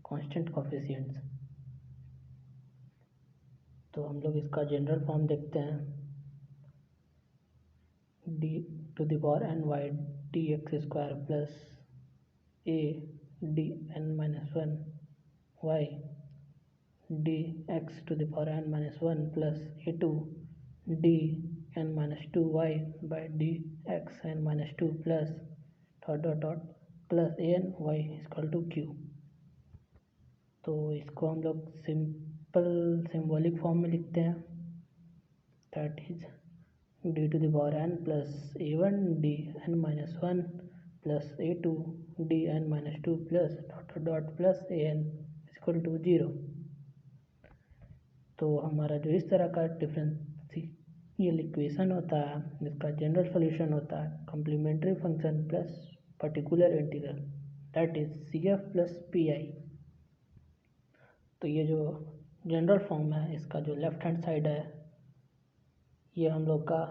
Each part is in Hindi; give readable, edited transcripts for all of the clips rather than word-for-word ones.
Constant coefficients. तो हम लोग इसका जनरल फॉर्म देखते हैं, D to the power N Y D X square plus A D N minus one Y D X to the power N minus one plus A two D N minus two Y by D X N minus two plus dot dot dot plus A N Y equal to Q. तो इसको हम लोग सिंपल सिंबॉलिक फॉर्म में लिखते हैं, that is D to the power N plus A one D N minus one plus A two D N minus two plus dot dot plus A N equal to 0। तो हमारा जो इस तरह का डिफरेंशियल इक्वेशन होता है, जिसका जनरल सॉल्यूशन होता है complementary function plus particular integral, that is C F plus P I. तो ये जो जनरल फॉर्म है, इसका जो लेफ्ट हैंड साइड है, ये हम लोग का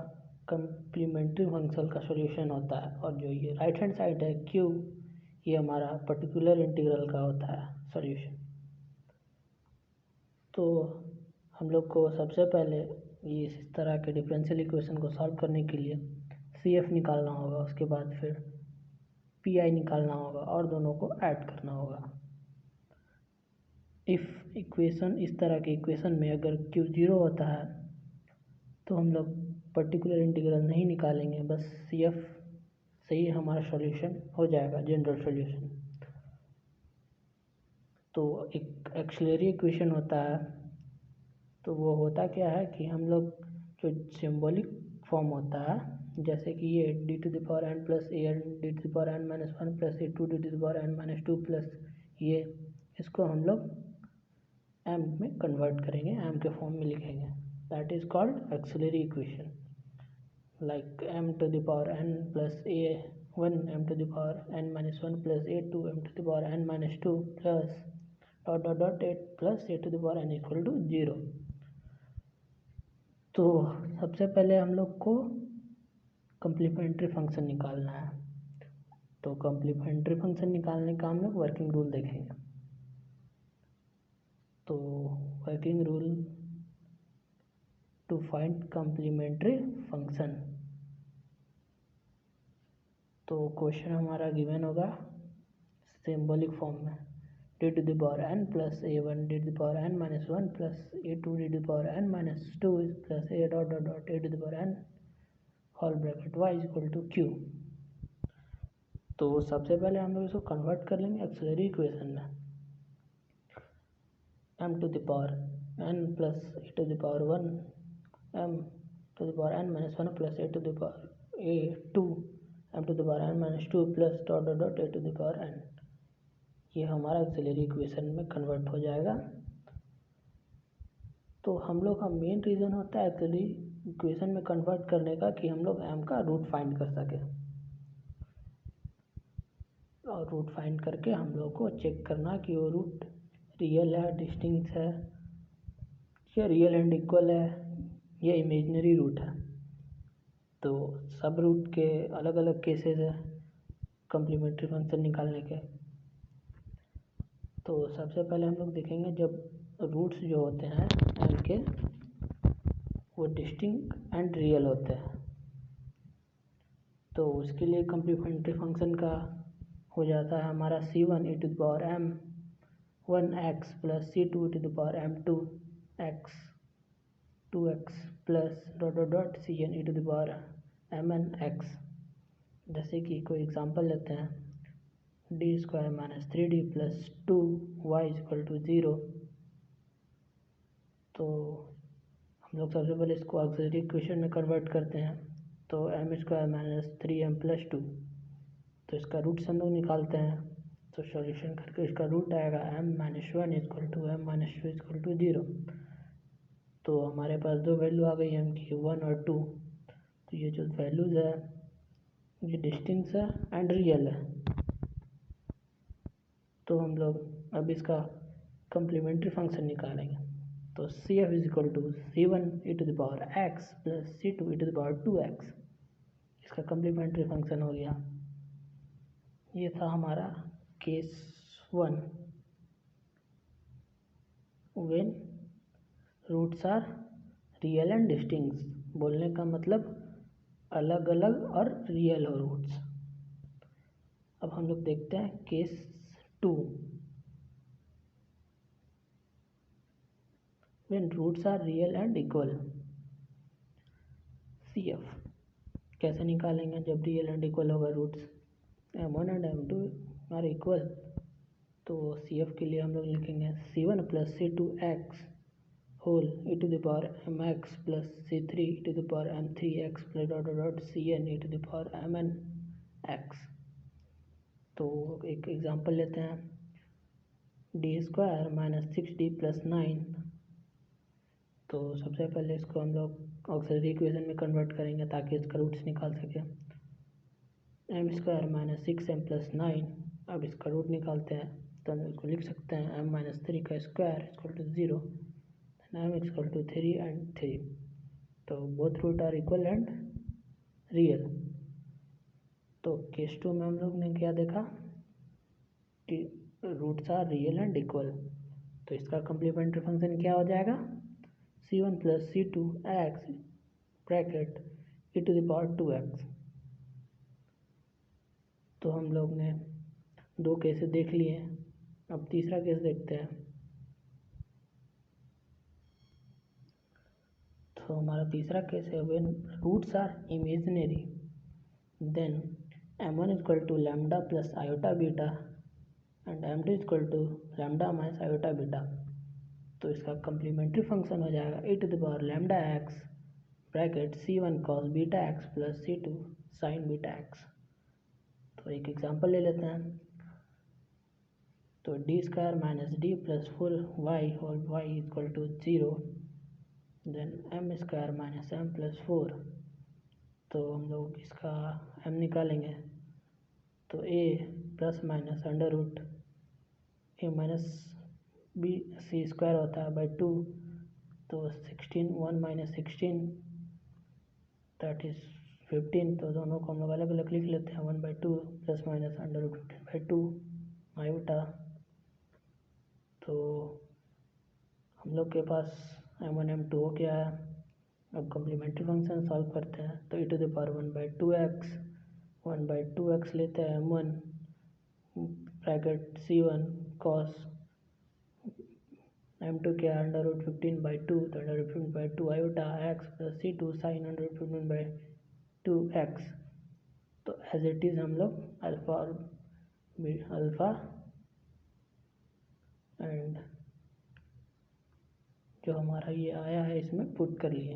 कॉम्प्लीमेंट्री फंक्शन का सॉल्यूशन होता है, और जो ये राइट हैंड साइड है क्यू, ये हमारा पर्टिकुलर इंटीग्रल का होता है सॉल्यूशन। तो हम लोग को सबसे पहले ये इस तरह के डिफरेंशियल इक्वेशन को सॉल्व करने के लिए सी एफ निकालना होगा, उसके बाद फिर पी आई निकालना होगा और दोनों को ऐड करना होगा। इफ़ इक्वेशन इस तरह के इक्वेशन में अगर क्यू 0 होता है तो हम लोग पर्टिकुलर इंटीग्रल नहीं निकालेंगे, बस सी एफ से ही हमारा सॉल्यूशन हो जाएगा, जनरल सॉल्यूशन। तो एक एक्सिलरी इक्वेशन होता है, तो वो होता क्या है कि हम लोग जो सिंबॉलिक फॉर्म होता है, जैसे कि ये D to the power N plus A N D to the power N minus one plus A two D to the power N minus two plus ये, इसको हम लोग एम में कन्वर्ट करेंगे, एम के फॉर्म में लिखेंगे, that is called auxiliary equation, like M to the power N plus A one M to the power N minus one plus A two M to the power N minus two plus dot dot dot at plus A to the power N equal to 0। तो सबसे पहले हम लोग को कॉम्प्लीमेंट्री फंक्शन निकालना है। तो कॉम्प्लीमेंट्री फंक्शन निकालने का हम लोग वर्किंग रूल देखेंगे। तो working rule to find complementary function, तो क्वेश्चन हमारा गिवन होगा सिंबॉलिक फॉर्म में, D to the power N plus A one D to the power N minus one plus A two D to the power N minus two plus A dot dot dot A to the power N whole bracket Y equal to Q. तो सबसे पहले हम लोग इसको कन्वर्ट कर लेंगे एक्सिलरी इक्वेशन में, M to the power N plus A to the power one M to the power N minus one plus A to the power A two M to the power N minus two plus dot dot dot A to the power N, ये हमारा एक्सिलरी इक्वेशन में कन्वर्ट हो जाएगा। तो हम लोग का मेन रीज़न होता है एक्सिलरी इक्वेशन में कन्वर्ट करने का कि हम लोग एम का रूट फाइंड कर सके, और रूट फाइंड करके हम लोग को चेक करना कि वो रूट रियल है, डिस्टिंक्ट है, या रियल एंड इक्वल है, या इमेजिनरी रूट है। तो सब रूट के अलग अलग केसेस है कॉम्प्लीमेंट्री फंक्शन निकालने के। तो सबसे पहले हम लोग देखेंगे जब रूट्स जो होते हैं एम के, वो डिस्टिंक्ट एंड रियल होते हैं, तो उसके लिए कॉम्प्लीमेंट्री फंक्शन का हो जाता है हमारा C one E to the power M one X plus C two E to the power M two X two X plus dot dot dot C N E to the power M N X. जैसे कि कोई एग्जांपल लेते हैं, D square minus three D plus two Y equal to 0। तो हम लोग सबसे पहले इसको ऑक्सिलरी इक्वेशन में कन्वर्ट करते हैं, तो M square minus three M plus two, तो इसका रूट्स हम लोग निकालते हैं। तो सॉल्यूशन करके इसका रूट आएगा M minus one equal to M minus two equal to 0। तो हमारे पास दो वैल्यू आ गई एम की, 1 और 2। तो ये जो वैल्यूज़ है ये डिस्टिंक्ट है एंड रियल है। तो हम लोग अब इसका कॉम्प्लीमेंट्री फंक्शन निकालेंगे। तो C F is equal to C one E to the power X plus C two E to the power 2x, इसका कॉम्प्लीमेंट्री फंक्शन हो गया। ये था हमारा case 1। When roots are real and distinct, बोलने का मतलब अलग अलग और रियल हो रूट्स। अब हम लोग देखते हैं case 2, when roots are real and equal. CF कैसे निकालेंगे जब रियल एंड इक्वल होगा roots, m1 and m2 are equal. तो CF के लिए हम लोग लिखेंगे C1 plus C2x whole e to the power mx plus C3 e to the power m3x plus dot dot Cn e to the power mnx। तो एक एग्जांपल लेते हैं, d² माइनस 6d प्लस 9। तो सबसे पहले इसको हम लोग ऑक्सिलरी इक्वेशन में कन्वर्ट करेंगे ताकि इसका रूट्स निकाल सकें। m² माइनस 6m प्लस 9, अब इसका रूट निकालते हैं तो हम इसको लिख सकते हैं m माइनस 3 का square equal to 0, m equal to 3 and 3। तो both root are equal and real. तो केस 2 में हम लोग ने क्या देखा कि roots are real and equal, तो इसका कम्प्लीमेंट्री फंक्शन क्या हो जाएगा, C1 plus C2x bracket e to the power 2x। तो हम लोग ने 2 केसेस देख लिए, अब तीसरा केस देखते हैं। तो हमारा तीसरा केस है when roots are imaginary then m1 equal to lambda plus iota beta and m2 equal to lambda minus iota beta. तो इसका कम्प्लीमेंट्री फंक्शन हो जाएगा e to the power lambda x bracket C1 cos beta x plus C2 sin beta x। तो एक एग्जांपल ले लेते हैं, तो d² minus d plus 4y whole y equal to 0 then m² minus m plus 4। तो हम लोग इसका m निकालेंगे तो a plus minus under root a minus b c² होता है बाई 2, तो 16 1 माइनस 16 दैट इज 15। तो दोनों को हम लोग अलग अलग लिख लेते हैं, 1/2 plus minus under root 15/2 iota. तो हम लोग के पास m1 m2 हो गया है। अब कम्प्लीमेंट्री फंक्शन सॉल्व करते हैं, तो e to the power 1/2x लेते हैं m1 bracket C1 cos m2 के अंडर रूट 15/2, तो under root 15/2 iota x plus C2 sine under root 15/2x। तो एज इट इज़ हम लोग अल्फा एंड जो हमारा ये आया है इसमें पुट कर लिए।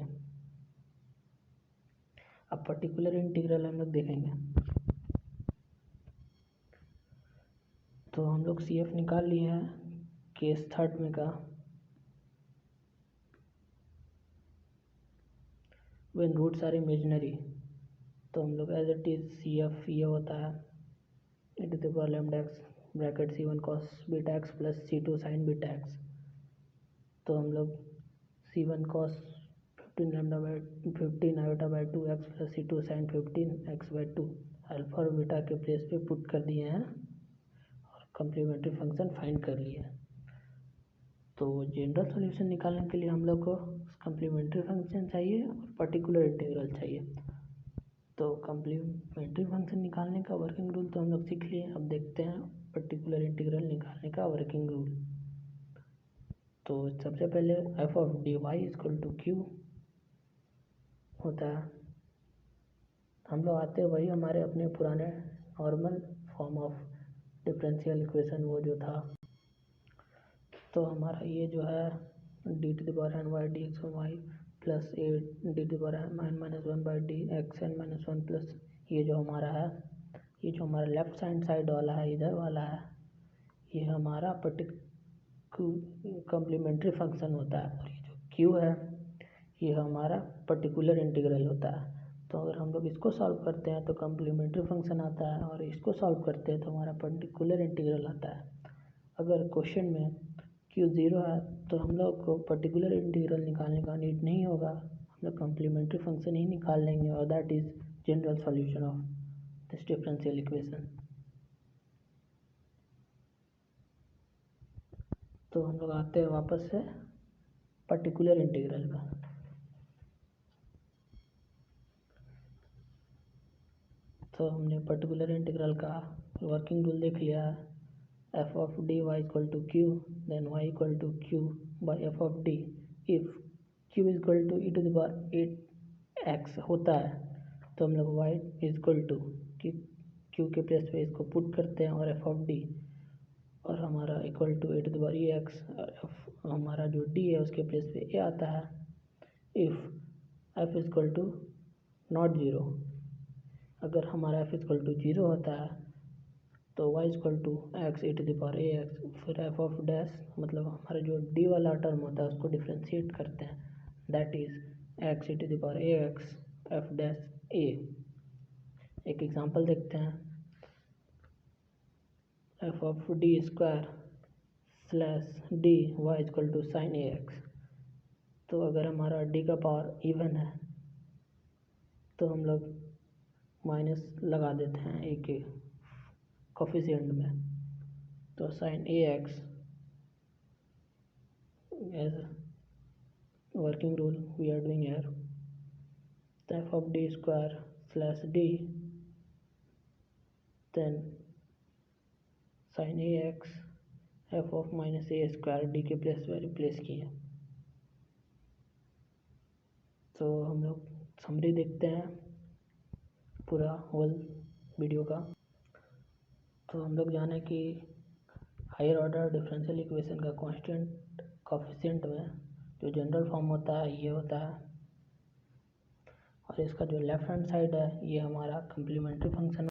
अब पर्टिकुलर इंटीग्रल हम लोग देखेंगे, तो हम लोग CF निकाल लिए हैं केस 3 में का व्हेन रूट्स आर इमेजिनरी। तो हम लोग एज इट इज CF ये होता है e to the power lambda x bracket C1 cos beta x plus C2 sin beta x। तो हम लोग C1 cos 15 lambda by 15 iota by 2x plus C2 sin 15x/2 alpha और बीटा के प्लेस पे पुट कर दिए हैं और कम्प्लीमेंट्री फंक्शन फाइंड कर लिए। तो जनरल सॉल्यूशन निकालने के लिए हम लोग को कम्प्लीमेंट्री फंक्शन चाहिए और पर्टिकुलर इंटीग्रल चाहिए। तो कम्प्लीमेंट्री फंक्शन निकालने का वर्किंग रूल तो हम लोग सीख लिए, अब देखते हैं पर्टिकुलर इंटीग्रल निकालने का वर्किंग रूल। तो सबसे पहले f of dy equal to q होता है। हम लोग आते वही हमारे अपने पुराने normal form of differential equation वो जो था। तो हमारा ये जो है D to the power N Y D X Y plus A D to the power N minus 1 by D X N minus 1 plus ये जो हमारा है, ये जो हमारा लेफ्ट हैंड साइड वाला है इधर वाला है, ये हमारा कम्प्लीमेंट्री फंक्शन होता है। और ये जो क्यू है ये हमारा पर्टिकुलर इंटीग्रल होता है। तो अगर हम लोग इसको सॉल्व करते हैं तो कम्प्लीमेंट्री फंक्शन आता है, और इसको सॉल्व करते हैं तो हमारा पर्टिकुलर इंटीग्रल आता है। अगर क्वेश्चन में क्यू 0 है तो हम लोग को पर्टिकुलर इंटीग्रल निकालने का नीड नहीं होगा, हम लोग कम्प्लीमेंट्री फंक्शन ही निकाल लेंगे, और that is general solution of this differential equation. तो हम लोग आते हैं वापस से पर्टिकुलर इंटीग्रल पर। तो हमने पर्टिकुलर इंटीग्रल का वर्किंग रूल देख लिया है। F of D Y equal to Q, then Y equal to Q by F of D. If Q is equal to E to the power 8x होता है तो हम लोग Y is equal to Q के प्लेस पे इसको पुट करते हैं और एफ ऑफ डी, और हमारा equal to A to the power E X, हमारा जो डी है उसके प्लेस पे ए आता है। If F is equal to not zero, अगर हमारा F is equal to zero होता है तो y equal to X A to the power A X, फिर एफ ऑफ डैश मतलब हमारा जो डी वाला टर्म होता है उसको डिफ्रेंशिएट करते हैं, that is X A to the power A X F dash A. एक एग्जांपल देखते हैं, F of D square slash D Y equal to sine A X. तो अगर हमारा डी का पावर इवन है तो हम लोग माइनस लगा देते हैं ए के कोफिशिएंट में, तो sine A X as working rule we are doing here, तो F of D square slash D then sine A X F of minus A square D के प्लेस पे रिप्लेस किए। तो हम लोग समरी देखते हैं पूरा होल वीडियो का। तो हम लोग जाने कि हायर ऑर्डर डिफरेंशियल इक्वेशन का कांस्टेंट कोफिशिएंट में जो जनरल फॉर्म होता है ये होता है, और इसका जो लेफ्ट हैंड साइड है ये हमारा कम्प्लीमेंट्री फंक्शन